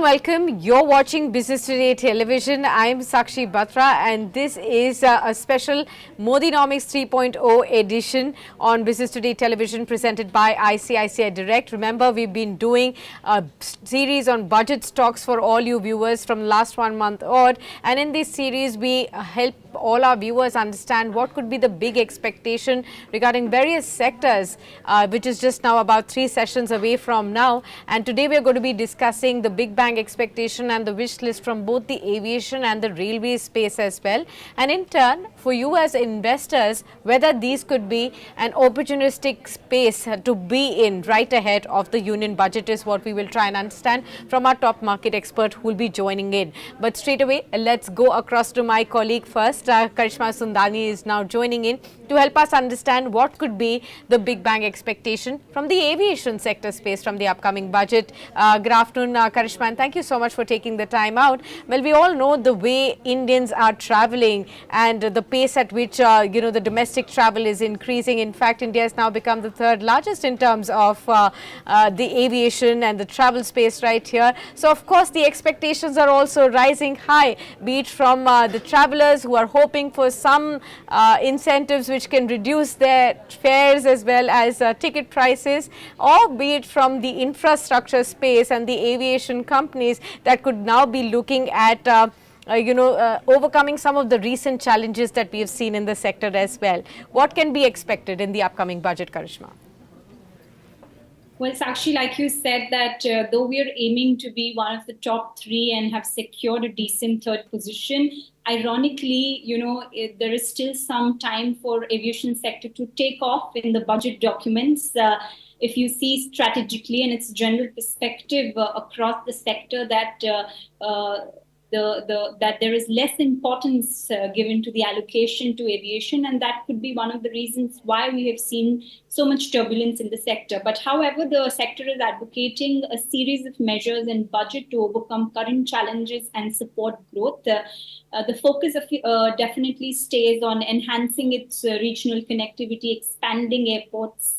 warm welcome. You're watching Business Today Television. I'm Sakshi Batra and this is a special Modinomics 3.0 edition on Business Today Television presented by ICICI Direct. Remember, we've been doing a series on budget stocks for all you viewers from last 1 month on, and in this series we help all our viewers understand what could be the big expectation regarding various sectors, which is just now about 3 sessions away from now. And today we are going to be discussing the big bang expectation and the wish list from both the aviation and the railway space as well. And in turn, for you as investors, whether these could be an opportunistic space to be in right ahead of the union budget is what we will try and understand from our top market expert who will be joining in. But straight away, let's go across to my colleague first. Karishma Sundani is now joining in to help us understand what could be the big bang expectation from the aviation sector space from the upcoming budget. Good afternoon, Karishma, and thank you so much for taking the time out. Well, we all know the way Indians are traveling and the pace at which the domestic travel is increasing. In fact, India has now become the 3rd largest in terms of the aviation and the travel space right here. So, of course, the expectations are also rising high, be it from the travelers who are hoping for some incentives which can reduce their fares as well as ticket prices, or be it from the infrastructure space and the aviation companies that could now be looking at overcoming some of the recent challenges that we have seen in the sector as well. What can be expected in the upcoming budget, Karishma? Well, Sakshi, like you said, that though we are aiming to be one of the top 3 and have secured a decent 3rd position, ironically, there is still some time for aviation sector to take off in the budget documents. If you see strategically and its general perspective across the sector that that there is less importance given to the allocation to aviation, and that could be one of the reasons why we have seen so much turbulence in the sector. But however, the sector is advocating a series of measures in budget to overcome current challenges and support growth. The focus definitely stays on enhancing its regional connectivity, expanding airports,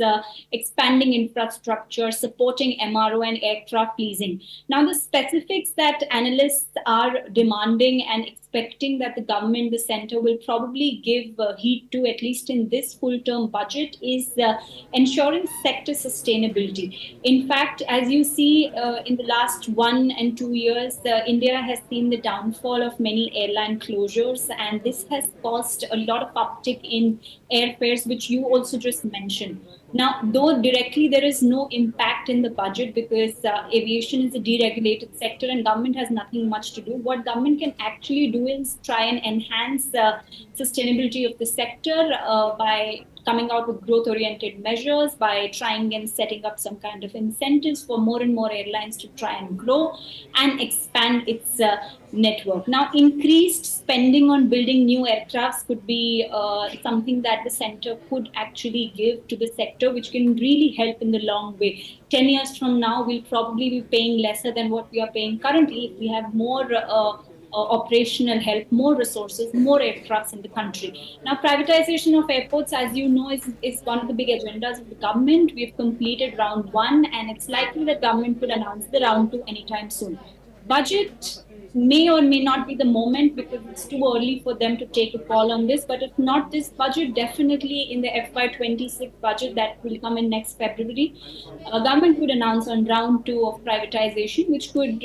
expanding infrastructure, supporting MRO and aircraft leasing. Now, the specifics that analysts are demanding and expecting that the government, the center, will probably give heed to, at least in this full-term budget, is ensuring sector sustainability. In fact, as you see, in the last 1 and 2 years, India has seen the downfall of many airline closures, and this has caused a lot of uptick in airfares, which you also just mentioned. Now, though directly there is no impact in the budget because aviation is a deregulated sector and government has nothing much to do, what government can actually do is try and enhance the sustainability of the sector by coming out with growth-oriented measures, by trying and setting up some kind of incentives for more and more airlines to try and grow and expand its network. Now, increased spending on building new aircrafts could be something that the center could actually give to the sector, which can really help in the long way. 10 years from now, we'll probably be paying lesser than what we are paying currently if we have more operational help, more resources, more aircrafts in the country. Now, privatization of airports, as you know, is one of the big agendas of the government. We've completed round 1, and it's likely that government could announce the round 2 anytime soon. Budget may or may not be the moment because it's too early for them to take a call on this. But if not this budget, definitely in the FY26 budget that will come in next February, government could announce on round 2 of privatization, which could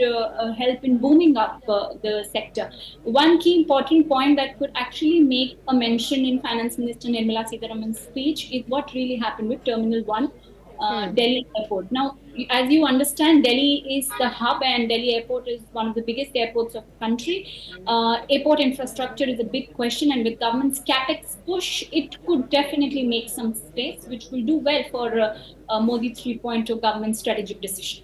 help in booming up the sector. One key important point that could actually make a mention in Finance Minister Nirmala Sitharaman's speech is what really happened with Terminal 1. Delhi Airport. Now, as you understand, Delhi is the hub and Delhi Airport is one of the biggest airports of the country. Airport infrastructure is a big question, and with government's CAPEX push, it could definitely make some space, which will do well for Modi 3.0 government strategic decisions.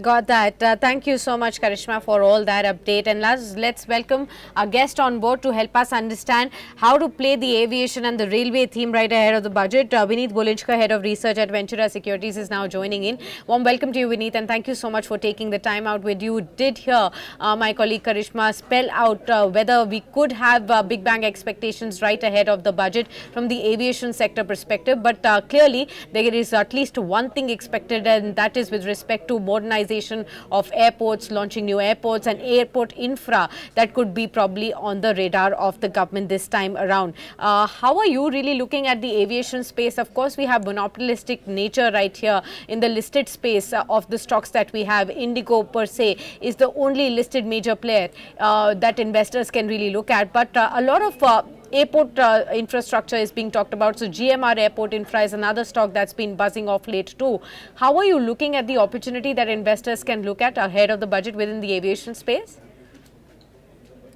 Got that. Thank you so much, Karishma, for all that update. And let's welcome our guest on board to help us understand how to play the aviation and the railway theme right ahead of the budget. Vineet Bolinchka, Head of Research at Ventura Securities, is now joining in. Warm welcome to you, Vineet, and thank you so much for taking the time out with you. Did hear my colleague Karishma spell out whether we could have big bang expectations right ahead of the budget from the aviation sector perspective. But clearly, there is at least one thing expected, and that is with respect to modernization rationalization of airports, launching new airports and airport infra that could be probably on the radar of the government this time around. How are you really looking at the aviation space? Of course, we have monopolistic nature right here in the listed space of the stocks that we have. Indigo per se is the only listed major player that investors can really look at, but a lot of airport infrastructure is being talked about. So GMR Airport Infra is another stock that's been buzzing off late too. How are you looking at the opportunity that investors can look at ahead of the budget within the aviation space?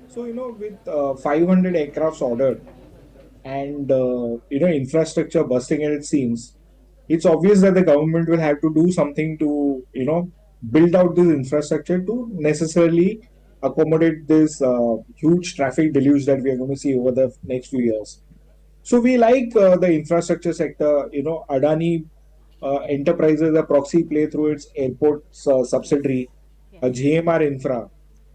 So, with 500 aircrafts ordered and, infrastructure busting at its seams, it's obvious that the government will have to do something to, build out this infrastructure to necessarily accommodate this huge traffic deluge that we are going to see over the next few years. So we like the infrastructure sector. Adani Enterprises, a proxy play through its airports subsidiary, GMR Infra,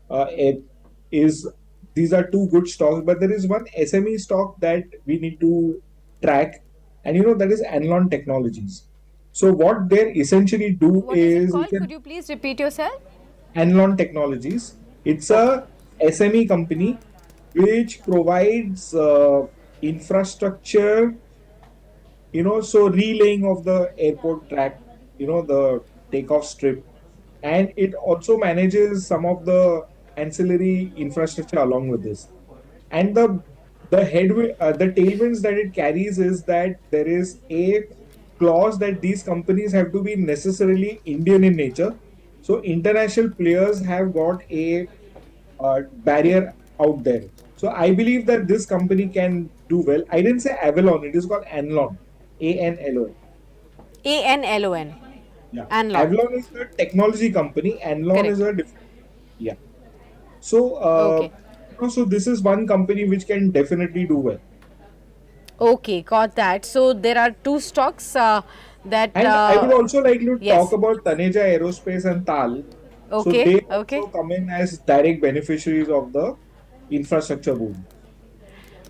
it is these are two good stocks, but there is one SME stock that we need to track, and that is Enlon Technologies. So what they essentially do What is it is called? Could you please repeat yourself? Enlon Technologies. It's Okay. a SME company which provides infrastructure, so relaying of the airport track, the takeoff strip, and it also manages some of the ancillary infrastructure along with this. And the tailwinds that it carries is that there is a clause that these companies have to be necessarily Indian in nature. So international players have got a barrier out there. So I believe that this company can do well. I didn't say Avalon; it is called Anlon, Anlon. ANLON. Yeah, Anlon. Avalon is a technology company. Anlon is Correct. a different. Yeah. So, Okay. so this is one company which can definitely do well. Okay, got that. So there are two stocks that And I would also like to talk yes. about Taneja Aerospace and Tal. So Okay, they okay. also come in as direct beneficiaries of the infrastructure boom.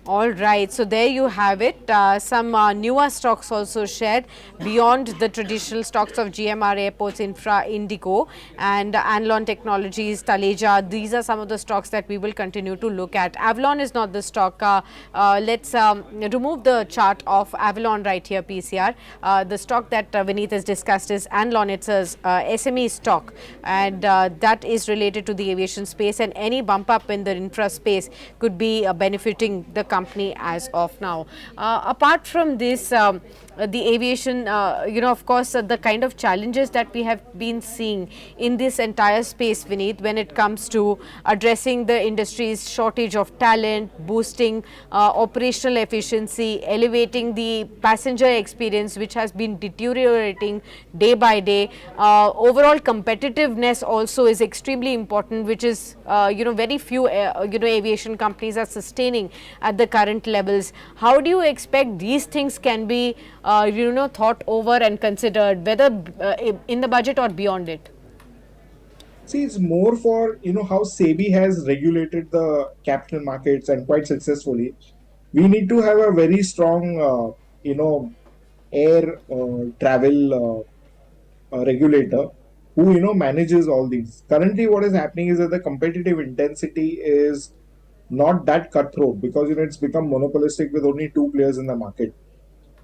All right, so there you have it. Some newer stocks also shared beyond the traditional stocks of GMR Airports, Infra, Indigo, and Anlon Technologies, Taleja. These are some of the stocks that we will continue to look at. Avalon is not the stock. Let's remove the chart of Avalon right here, PCR. The stock that Vineet has discussed is Anlon. It's a SME stock, and that is related to the aviation space, and any bump up in the infra space could be benefiting the company as of now. Apart from this, the aviation, of course, the kind of challenges that we have been seeing in this entire space, Vineet, when it comes to addressing the industry's shortage of talent, boosting operational efficiency, elevating the passenger experience, which has been deteriorating day by day. Overall competitiveness also is extremely important, which is, very few, aviation companies are sustaining at the current levels. How do you expect these things can be, thought over and considered, whether in the budget or beyond it? See, it's more for how SEBI has regulated the capital markets and quite successfully. We need to have a very strong, air travel regulator who manages all these. Currently, what is happening is that the competitive intensity is not that cutthroat because it's become monopolistic with only two players in the market.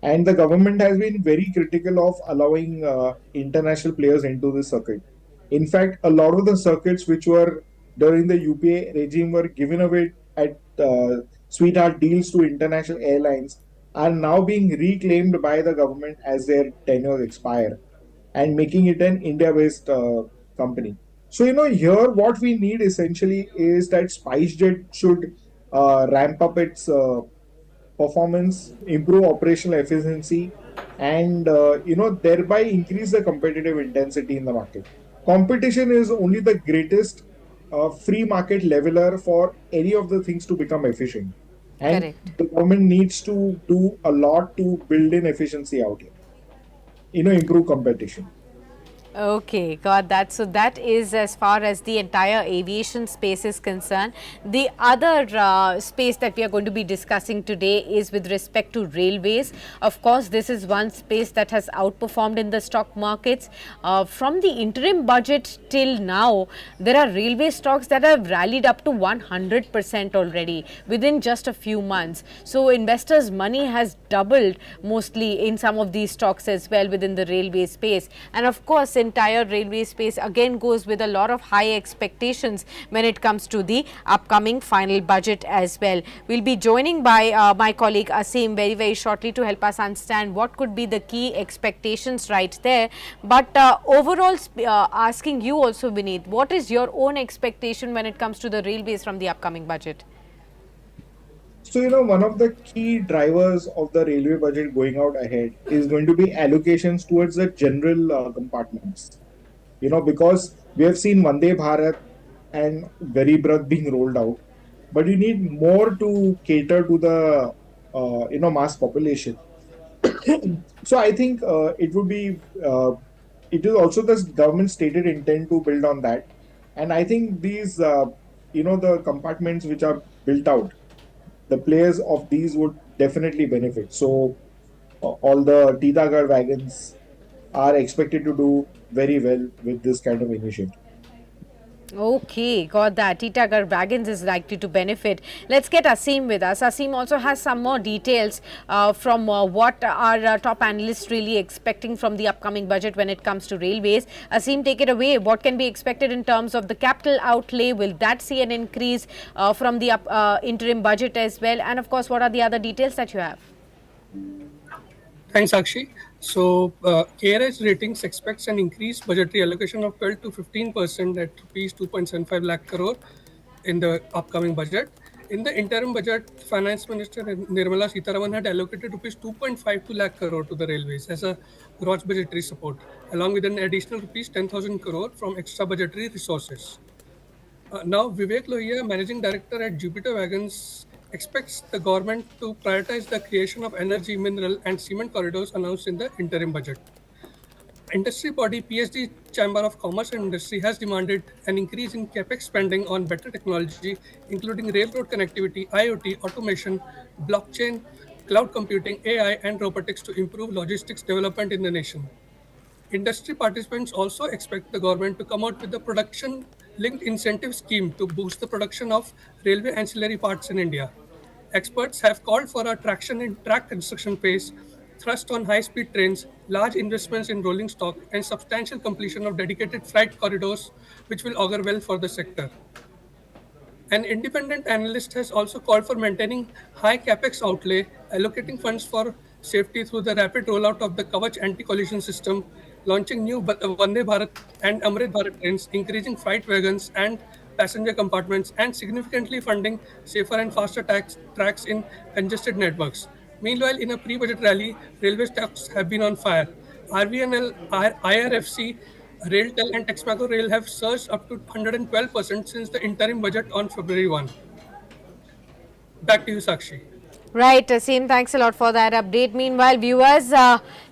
And the government has been very critical of allowing international players into the circuit. In fact, a lot of the circuits which were during the UPA regime were given away at sweetheart deals to international airlines are now being reclaimed by the government as their tenures expire and making it an India-based company. So, here what we need essentially is that SpiceJet should ramp up its performance, improve operational efficiency, and thereby increase the competitive intensity in the market. Competition is only the greatest free market leveler for any of the things to become efficient, and Correct. the government needs to do a lot to build in efficiency out here. Improve competition. Okay, got that. So that is as far as the entire aviation space is concerned. The other space that we are going to be discussing today is with respect to railways. Of course, this is one space that has outperformed in the stock markets. From the interim budget till now, there are railway stocks that have rallied up to 100% already within just a few months. So investors' money has doubled mostly in some of these stocks as well within the railway space. And of course, entire railway space again goes with a lot of high expectations when it comes to the upcoming final budget as well. We'll be joining by my colleague Asim very shortly to help us understand what could be the key expectations right there. But overall, asking you also, Vineet, what is your own expectation when it comes to the railways from the upcoming budget? So, one of the key drivers of the railway budget going out ahead is going to be allocations towards the general compartments. Because we have seen Vande Bharat and Garib Rath being rolled out, but you need more to cater to the, mass population. So I think it is also the government stated intent to build on that. And I think these, the compartments which are built out, the players of these would definitely benefit. So all the Titagarh wagons are expected to do very well with this kind of initiative. Okay, got that. Titagarh Wagons is likely to benefit. Let's get Asim with us. Asim also has some more details from what our top analysts really expecting from the upcoming budget when it comes to railways. Asim, take it away. What can be expected in terms of the capital outlay? Will that see an increase from the interim budget as well? And of course, what are the other details that you have? Thanks, Sakshi. So, KRS Ratings expects an increased budgetary allocation of 12 to 15% at rupees 2.75 lakh crore in the upcoming budget. In the interim budget, Finance Minister Nirmala Sitharaman had allocated rupees 2.52 lakh crore to the railways as a gross budgetary support, along with an additional rupees 10,000 crore from extra budgetary resources. Now, Vivek Lohia, Managing Director at Jupiter Wagons, expects the government to prioritize the creation of energy, mineral, and cement corridors announced in the interim budget. Industry body PSD Chamber of Commerce and Industry has demanded an increase in CAPEX spending on better technology, including railroad connectivity, IoT, automation, blockchain, cloud computing, AI, and robotics to improve logistics development in the nation. Industry participants also expect the government to come out with a production linked incentive scheme to boost the production of railway ancillary parts in India. Experts have called for a traction in track construction phase, thrust on high speed trains, large investments in rolling stock, and substantial completion of dedicated freight corridors, which will augur well for the sector. An independent analyst has also called for maintaining high capex outlay, allocating funds for safety through the rapid rollout of the Kavach anti-collision system, launching new Vande Bharat and Amrit Bharat trains, increasing freight wagons and passenger compartments, and significantly funding safer and faster tracks in congested networks. Meanwhile, in a pre-budget rally, railway stocks have been on fire. RVNL, IRFC, Railtel and Texmaco Rail have surged up to 112% since the interim budget on February 1. Back to you, Sakshi. Right, Asim, thanks a lot for that update. Meanwhile, viewers,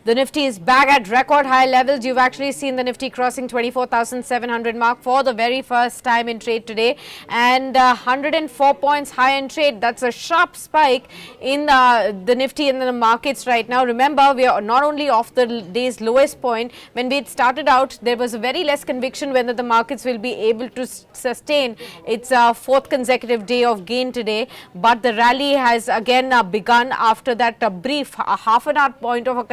the Nifty is back at record high levels. You've actually seen the Nifty crossing 24,700 mark for the very first time in trade today, and 104 points high in trade. That's a sharp spike in the Nifty in the markets right now. Remember, we are not only off the day's lowest point. When we started out, there was a very less conviction whether the markets will be able to sustain its fourth consecutive day of gain today, but the rally has again begun after that brief half an hour point of a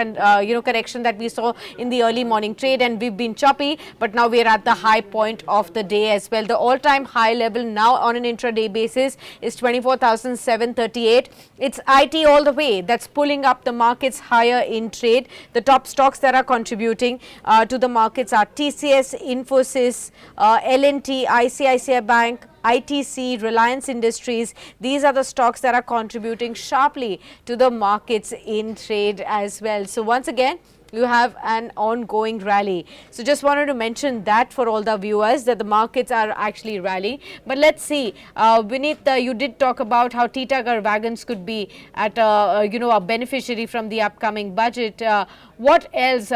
correction that we saw in the early morning trade, and we've been choppy, but now we are at the high point of the day as well. The all-time high level now on an intraday basis is 24,738. It's IT all the way that's pulling up the markets higher in trade. The top stocks that are contributing to the markets are TCS, Infosys, L&T, ICICI Bank, ITC, Reliance Industries. These are the stocks that are contributing sharply to the markets in trade as well. So once again, you have an ongoing rally. So just wanted to mention that for all the viewers, that the markets are actually rallying. But let's see, Vineet, you did talk about how Titagar wagons could be at a beneficiary from the upcoming budget. What else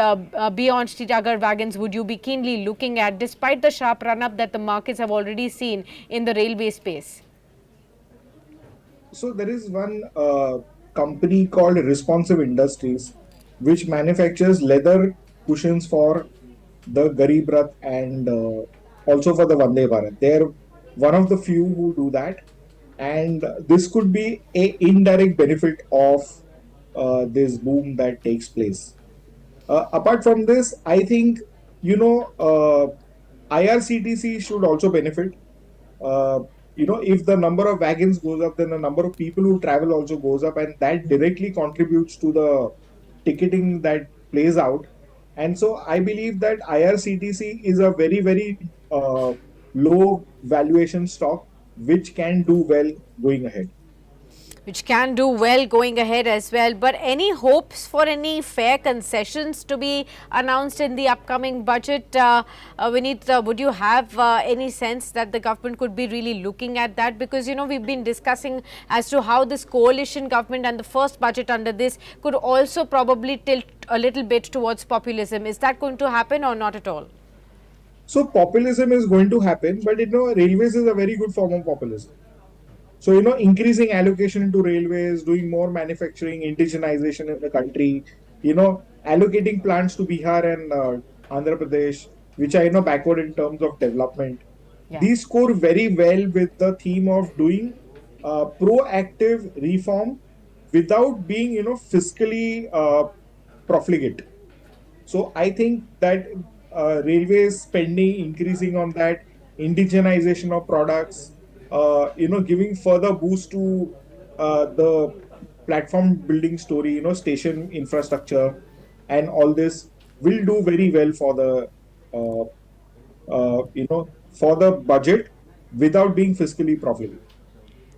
beyond Titagar wagons would you be keenly looking at, despite the sharp run up that the markets have already seen in the railway space? So there is one company called Responsive Industries, which manufactures leather cushions for the Garib Rath and also for the Vande Bharat. They're one of the few who do that, and this could be a indirect benefit of this boom that takes place. Apart from this, I think IRCTC should also benefit. uh, if the number of wagons goes up, then the number of people who travel also goes up, and that directly contributes to the ticketing that plays out. And so I believe that IRCTC is a very, very low valuation stock which can do well going ahead. Which can do well going ahead as well. But any hopes for any fair concessions to be announced in the upcoming budget? Vineet, would you have any sense that the government could be really looking at that? Because, we've been discussing as to how this coalition government and the first budget under this could also probably tilt a little bit towards populism. Is that going to happen or not at all? So populism is going to happen, but railways is a very good form of populism. So, increasing allocation into railways, doing more manufacturing, indigenization in the country, allocating plants to Bihar and Andhra Pradesh, which are, backward in terms of development. Yeah. These score very well with the theme of doing proactive reform without being, fiscally profligate. So I think that railways spending increasing on that, indigenization of products, giving further boost to the platform building story, station infrastructure, and all this will do very well for the uh, for the budget without being fiscally profligate.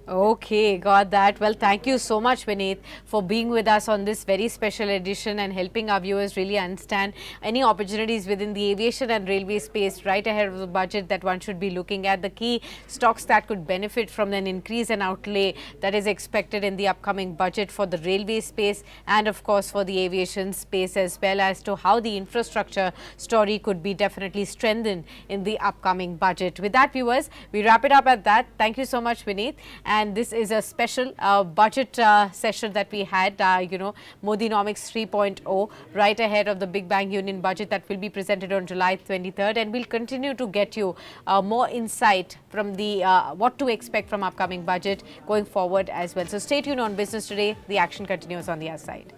Okay, got that. Well, thank you so much, Vineet, for being with us on this very special edition and helping our viewers really understand any opportunities within the aviation and railway space right ahead of the budget that one should be looking at, the key stocks that could benefit from an increase in outlay that is expected in the upcoming budget for the railway space and, of course, for the aviation space, as well as to how the infrastructure story could be definitely strengthened in the upcoming budget. With that, viewers, we wrap it up at that. Thank you so much, Vineet. And this is a special budget session that we had, Modinomics 3.0, right ahead of the Big Bang Union budget that will be presented on July 23rd. And we'll continue to get you more insight from the what to expect from upcoming budget going forward as well. So stay tuned on Business Today. The action continues on the other side.